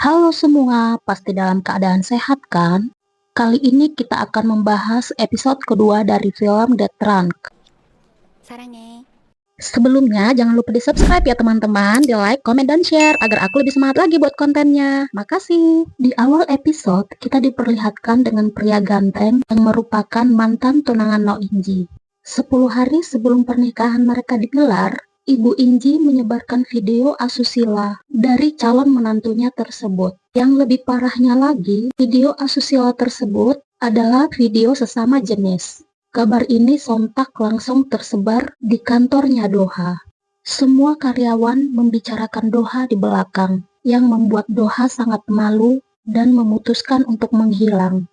Halo semua, pasti dalam keadaan sehat kan? Kali ini kita akan membahas episode kedua dari film The Trunk. 사랑해. Sebelumnya, jangan lupa di-subscribe ya teman-teman, di-like, komen, dan share agar aku lebih semangat lagi buat kontennya. Makasih. Di awal episode, kita diperlihatkan dengan pria ganteng yang merupakan mantan tunangan No Inji. 10 hari sebelum pernikahan mereka digelar, Ibu Inji menyebarkan video asusila dari calon menantunya tersebut. Yang lebih parahnya lagi, video asusila tersebut adalah video sesama jenis. Kabar ini sontak langsung tersebar di kantornya Doha. Semua karyawan membicarakan Doha di belakang, yang membuat Doha sangat malu dan memutuskan untuk menghilang.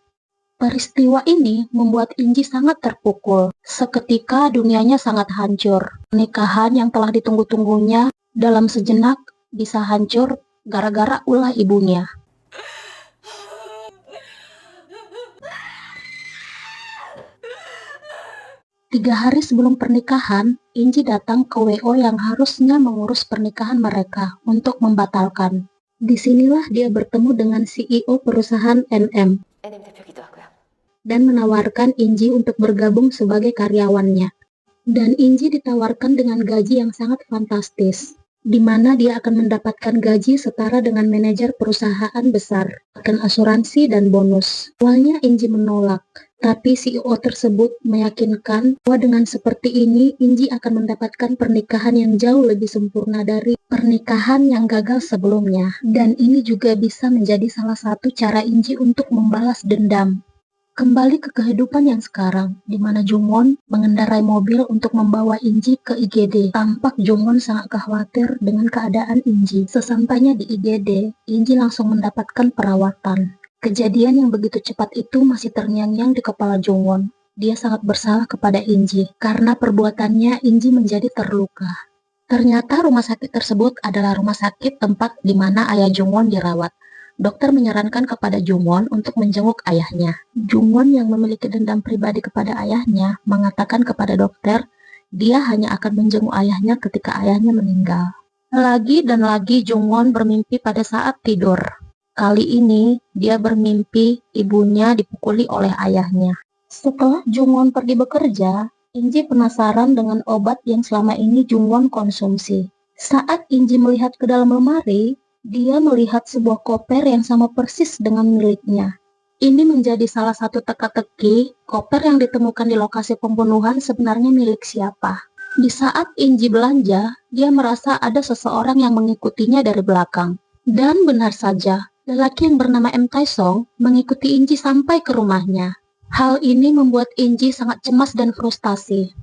Peristiwa ini membuat Inji sangat terpukul. Seketika dunianya sangat hancur. Pernikahan yang telah ditunggu-tunggunya dalam sejenak bisa hancur gara-gara ulah ibunya. 3 hari sebelum pernikahan, Inji datang ke WO yang harusnya mengurus pernikahan mereka untuk membatalkan. Disinilah dia bertemu dengan CEO perusahaan NM NM 대표기도 하고요. dan menawarkan Inji untuk bergabung sebagai karyawannya. Dan Inji ditawarkan dengan gaji yang sangat fantastis, di mana dia akan mendapatkan gaji setara dengan manajer perusahaan besar, akan asuransi dan bonus. Awalnya Inji menolak, tapi CEO tersebut meyakinkan bahwa dengan seperti ini, Inji akan mendapatkan pernikahan yang jauh lebih sempurna dari pernikahan yang gagal sebelumnya. Dan ini juga bisa menjadi salah satu cara Inji untuk membalas dendam. Kembali ke kehidupan yang sekarang, di mana Jungwon mengendarai mobil untuk membawa Inji ke IGD. Tampak Jungwon sangat khawatir dengan keadaan Inji. Sesampainya di IGD, Inji langsung mendapatkan perawatan. Kejadian yang begitu cepat itu masih terngiang-ngiang di kepala Jungwon. Dia sangat bersalah kepada Inji, karena perbuatannya Inji menjadi terluka. Ternyata rumah sakit tersebut adalah rumah sakit tempat di mana ayah Jungwon dirawat. Dokter menyarankan kepada Jungwon untuk menjenguk ayahnya. Jungwon yang memiliki dendam pribadi kepada ayahnya mengatakan kepada dokter, dia hanya akan menjenguk ayahnya ketika ayahnya meninggal. Lagi dan lagi Jungwon bermimpi pada saat tidur. Kali ini dia bermimpi ibunya dipukuli oleh ayahnya. Setelah Jungwon pergi bekerja, Inji penasaran dengan obat yang selama ini Jungwon konsumsi. Saat Inji melihat ke dalam lemari, dia melihat sebuah koper yang sama persis dengan miliknya. Ini menjadi salah satu teka-teki, koper yang ditemukan di lokasi pembunuhan sebenarnya milik siapa. Di saat Inji belanja, dia merasa ada seseorang yang mengikutinya dari belakang. Dan benar saja, lelaki yang bernama M. Taesong mengikuti Inji sampai ke rumahnya. Hal ini membuat Inji sangat cemas dan frustasi.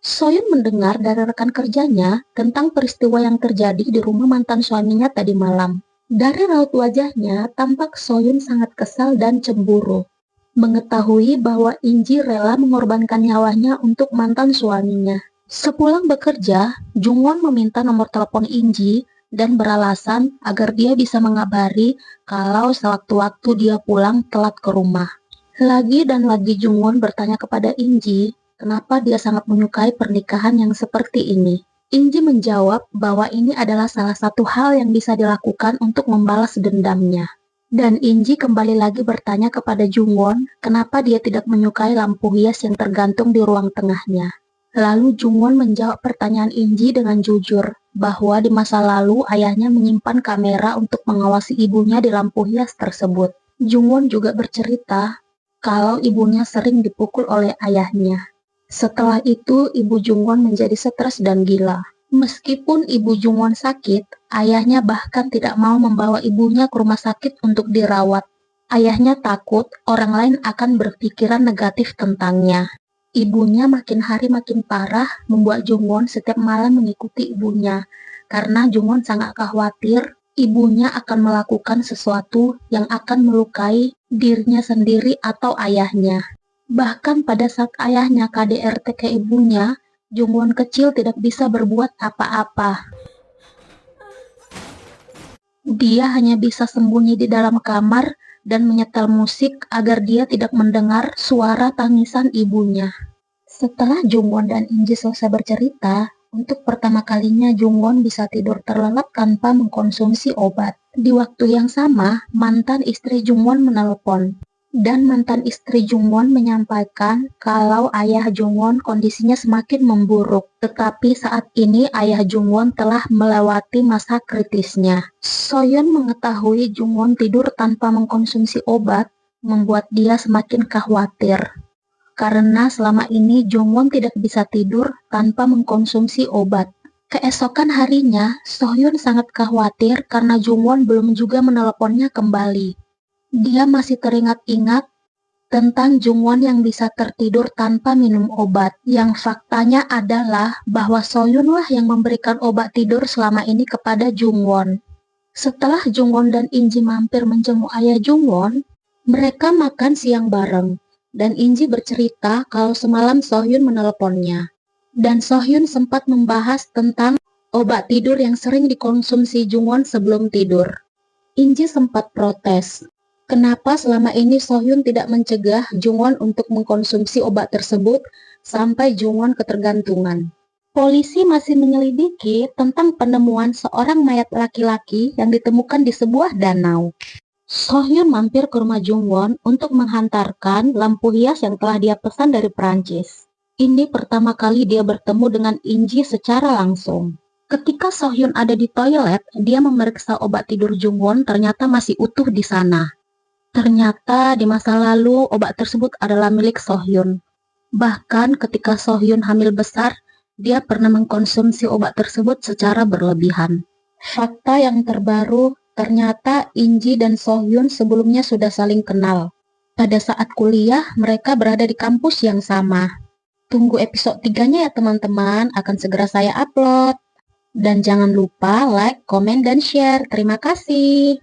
Soyun mendengar dari rekan kerjanya tentang peristiwa yang terjadi di rumah mantan suaminya tadi malam. Dari raut wajahnya, tampak Soyun sangat kesal dan cemburu. Mengetahui bahwa Inji rela mengorbankan nyawanya untuk mantan suaminya. Sepulang bekerja, Jungwon meminta nomor telepon Inji dan beralasan agar dia bisa mengabari kalau sewaktu-waktu dia pulang telat ke rumah. Lagi dan lagi Jungwon bertanya kepada Inji, kenapa dia sangat menyukai pernikahan yang seperti ini. Inji menjawab bahwa ini adalah salah satu hal yang bisa dilakukan untuk membalas dendamnya. Dan Inji kembali lagi bertanya kepada Jungwon, kenapa dia tidak menyukai lampu hias yang tergantung di ruang tengahnya. Lalu Jungwon menjawab pertanyaan Inji dengan jujur, bahwa di masa lalu ayahnya menyimpan kamera untuk mengawasi ibunya di lampu hias tersebut. Jungwon juga bercerita kalau ibunya sering dipukul oleh ayahnya. Setelah itu, ibu Jungwon menjadi stres dan gila. Meskipun ibu Jungwon sakit, ayahnya bahkan tidak mau membawa ibunya ke rumah sakit untuk dirawat. Ayahnya takut orang lain akan berpikiran negatif tentangnya. Ibunya makin hari makin parah, membuat Jungwon setiap malam mengikuti ibunya. Karena Jungwon sangat khawatir ibunya akan melakukan sesuatu yang akan melukai dirinya sendiri atau ayahnya. Bahkan pada saat ayahnya KDRT ke ibunya, Jungwon kecil tidak bisa berbuat apa-apa. Dia hanya bisa sembunyi di dalam kamar dan menyetel musik agar dia tidak mendengar suara tangisan ibunya. Setelah Jungwon dan Inji selesai bercerita, untuk pertama kalinya Jungwon bisa tidur terlelap tanpa mengkonsumsi obat. Di waktu yang sama, mantan istri Jungwon menelpon. Dan mantan istri Jungwon menyampaikan kalau ayah Jungwon kondisinya semakin memburuk. Tetapi saat ini ayah Jungwon telah melewati masa kritisnya. Soyeon mengetahui Jungwon tidur tanpa mengkonsumsi obat, membuat dia semakin khawatir. Karena selama ini Jungwon tidak bisa tidur tanpa mengkonsumsi obat. Keesokan harinya, Sohyun sangat khawatir karena Jungwon belum juga menelponnya kembali. Dia masih teringat-ingat tentang Jungwon yang bisa tertidur tanpa minum obat. Yang faktanya adalah bahwa Sohyun lah yang memberikan obat tidur selama ini kepada Jungwon. Setelah Jungwon dan Inji mampir menjenguk ayah Jungwon, mereka makan siang bareng. Dan Inji bercerita kalau semalam Sohyun menelponnya. Dan Sohyun sempat membahas tentang obat tidur yang sering dikonsumsi Jungwon sebelum tidur. Inji sempat protes. Kenapa selama ini Sohyun tidak mencegah Jungwon untuk mengkonsumsi obat tersebut sampai Jungwon ketergantungan? Polisi masih menyelidiki tentang penemuan seorang mayat laki-laki yang ditemukan di sebuah danau. Sohyun mampir ke rumah Jungwon untuk menghantarkan lampu hias yang telah dia pesan dari Perancis. Ini pertama kali dia bertemu dengan Inji secara langsung. Ketika Sohyun ada di toilet, dia memeriksa obat tidur Jungwon ternyata masih utuh di sana. Ternyata di masa lalu obat tersebut adalah milik Sohyun. Bahkan ketika Sohyun hamil besar, dia pernah mengkonsumsi obat tersebut secara berlebihan. Fakta yang terbaru, ternyata Inji dan Sohyun sebelumnya sudah saling kenal. Pada saat kuliah, mereka berada di kampus yang sama. Tunggu episode 3-nya ya teman-teman, akan segera saya upload. Dan jangan lupa like, komen, dan share. Terima kasih.